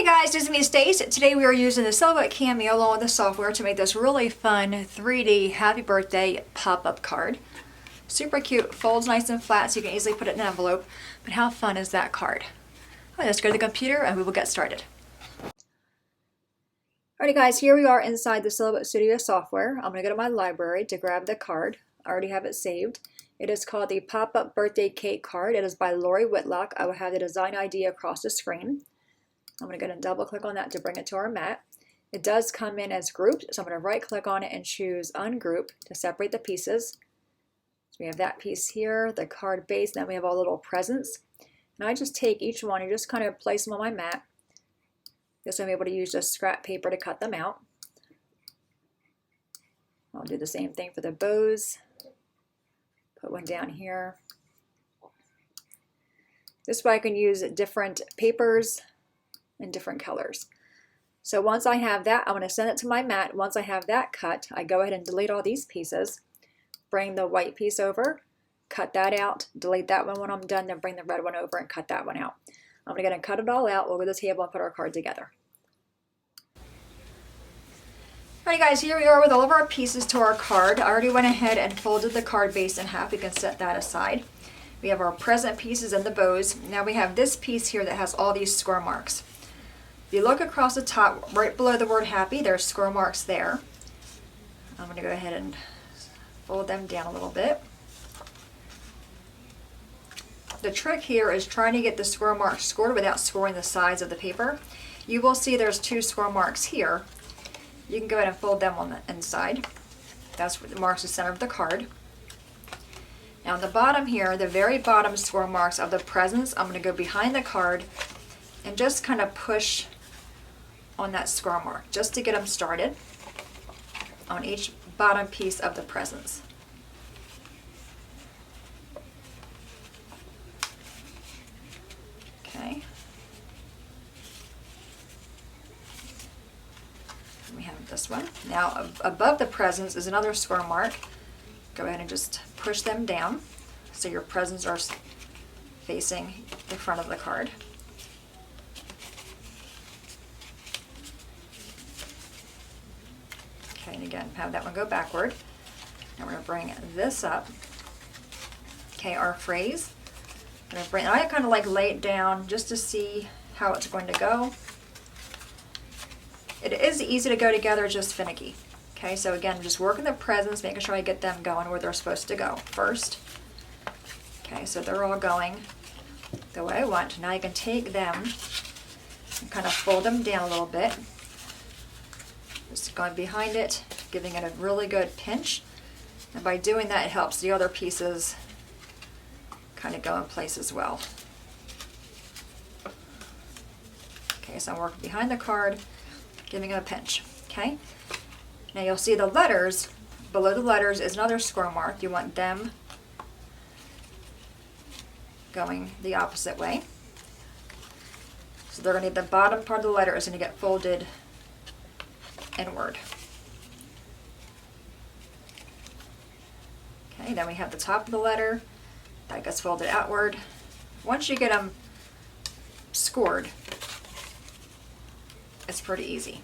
Guys, this is me, Stace. Today we are using the Silhouette Cameo along with the software to make this really fun 3D happy birthday pop-up card. Super cute, folds nice and flat so you can easily put it in an envelope. But how fun is that card? Alright, let's go to the computer and we will get started. Alrighty guys, here we are inside the Silhouette Studio software. I'm going to go to my library to grab the card. I already have it saved. It is called the Pop-Up Birthday Cake Card. It is by Lori Whitlock. I will have the design ID across the screen. I'm going to go and double click on that to bring it to our mat. It does come in as grouped, so I'm going to right click on it and choose Ungroup to separate the pieces. So we have that piece here, the card base, and then we have all the little presents. And I just take each one and just kind of place them on my mat. This way I'm able to use just scrap paper to cut them out. I'll do the same thing for the bows. Put one down here. This way I can use different papers in different colors. So once I have that, I'm going to send it to my mat. Once I have that cut, I go ahead and delete all these pieces. Bring the white piece over, cut that out, delete that one when I'm done, then bring the red one over and cut that one out. I'm going to cut it all out. We'll go to the table and put our card together. Alright guys, here we are with all of our pieces to our card. I already went ahead and folded the card base in half. We can set that aside. We have our present pieces and the bows. Now we have this piece here that has all these square marks. If you look across the top, right below the word happy, there's square marks there. I'm going to go ahead and fold them down a little bit. The trick here is trying to get the square marks scored without scoring the sides of the paper. You will see there's two square marks here. You can go ahead and fold them on the inside. That's what marks the center of the card. Now on the bottom here, the very bottom square marks of the presents, I'm going to go behind the card and just kind of push on that square mark just to get them started on each bottom piece of the presents. Okay. We have this one. Now above the presents is another square mark. Go ahead and just push them down so your presents are facing the front of the card. Okay, and again, have that one go backward. Now we're going to bring this up. Okay, our phrase. I kind of like lay it down just to see how it's going to go. It is easy to go together, just finicky. Okay, so again, just working the presents, making sure I get them going where they're supposed to go first. Okay, so they're all going the way I want. Now you can take them and kind of fold them down a little bit. Just going behind it, giving it a really good pinch. And by doing that, it helps the other pieces kind of go in place as well. Okay, so I'm working behind the card, giving it a pinch. Okay. Now you'll see the letters, below the letters is another square mark. You want them going the opposite way. So they're going to need the bottom part of the letter is going to get folded inward. Okay, then we have the top of the letter that gets folded outward. Once you get them scored, it's pretty easy.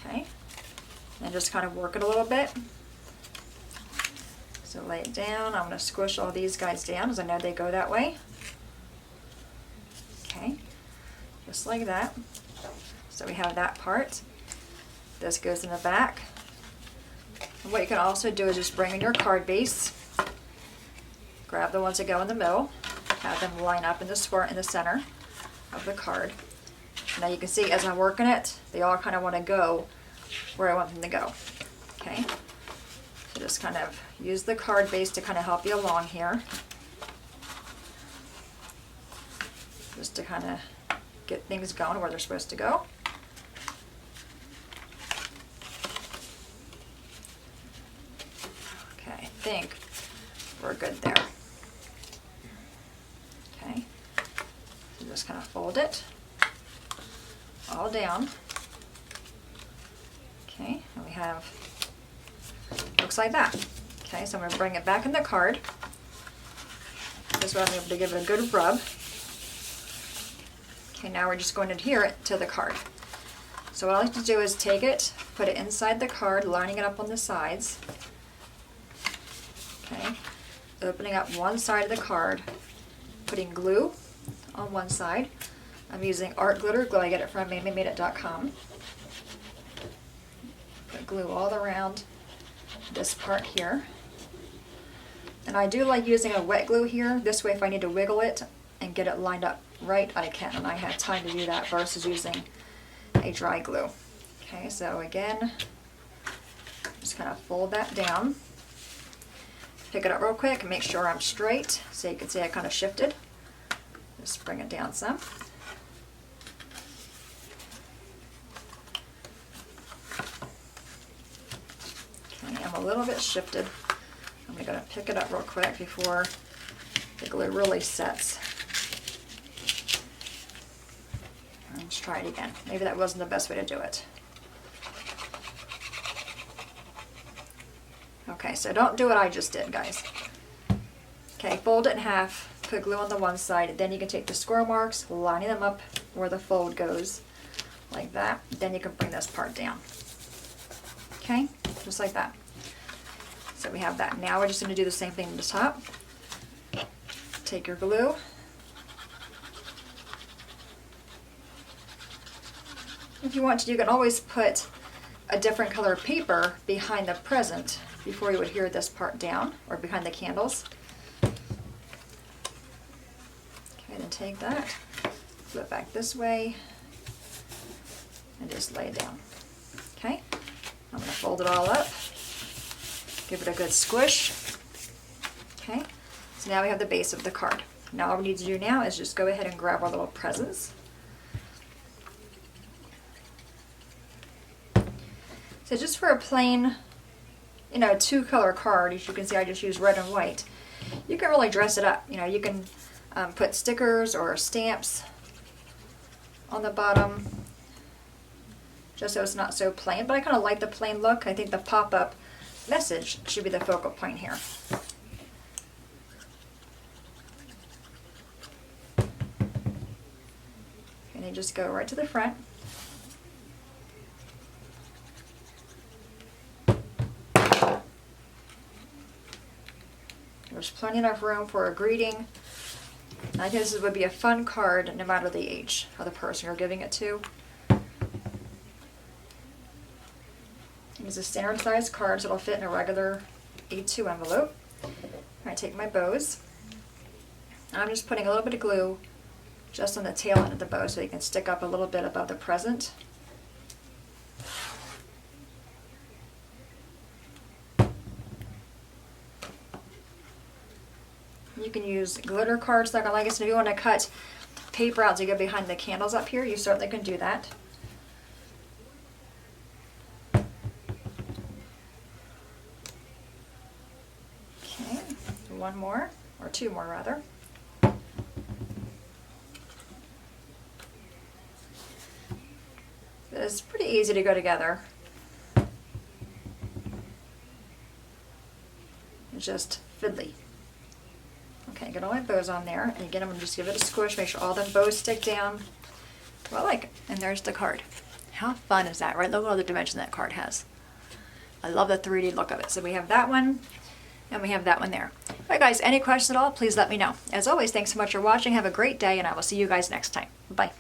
Okay, and just kind of work it a little bit. So lay it down. I'm going to squish all these guys down as I know they go that way. Okay, just like that. So we have that part. This goes in the back. And what you can also do is just bring in your card base, grab the ones that go in the middle, have them line up in the square in the center of the card. Now you can see as I'm working it, they all kind of want to go where I want them to go. Okay, so just kind of use the card base to kind of help you along here, just to kind of get things going where they're supposed to go. Okay, I think we're good there. Okay, so just kind of fold it all down. Okay, and we have, looks like that. Okay, so I'm going to bring it back in the card. This way I'm able to give it a good rub. Okay, now we're just going to adhere it to the card. So what I like to do is take it, put it inside the card, lining it up on the sides. Okay, opening up one side of the card, putting glue on one side. I'm using art glitter glue. I get it from mamiemadeit.com. Put glue all around this part here. And I do like using a wet glue here. This way if I need to wiggle it and get it lined up right, I can. And I have time to do that versus using a dry glue. Okay, so again, just kind of fold that down. Pick it up real quick and make sure I'm straight. So you can see I kind of shifted. Just bring it down some. Okay, I'm a little bit shifted. I'm going to pick it up real quick before the glue really sets. Let's try it again. Maybe that wasn't the best way to do it. Okay, so don't do what I just did, guys. Okay, fold it in half, put glue on the one side, then you can take the square marks, lining them up where the fold goes, like that. Then you can bring this part down. Okay, just like that. So we have that. Now we're just going to do the same thing on the top. Take your glue. If you want to, you can always put a different color paper behind the present before you would adhere this part down, or behind the candles. Okay, then take that, flip back this way, and just lay it down. Okay, I'm going to fold it all up, give it a good squish. Okay, so now we have the base of the card. Now all we need to do now is just go ahead and grab our little presents. So just for a plain, two-color card, as you can see I just used red and white, you can really dress it up. You can put stickers or stamps on the bottom, just so it's not so plain. But I kind of like the plain look. I think the pop-up message should be the focal point here. And then just go right to the front. There's plenty enough room for a greeting. I think this would be a fun card no matter the age of the person you're giving it to. It's a standard size card, so it'll fit in a regular A2 envelope. I take my bows. I'm just putting a little bit of glue just on the tail end of the bow so you can stick up a little bit above the present. You can use glitter cards like I like it. So if you want to cut paper out to go behind the candles up here, you certainly can do that. Okay, one more, or two more rather. It's pretty easy to go together. It's just fiddly. Okay, get all my bows on there, and again I'm going to just give it a squish, make sure all the bows stick down. Well, I like it. And there's the card. How fun is that, right? Look at all the dimension that card has. I love the 3D look of it. So we have that one, and we have that one there. All right, guys, any questions at all, please let me know. As always, thanks so much for watching. Have a great day, and I will see you guys next time. Bye.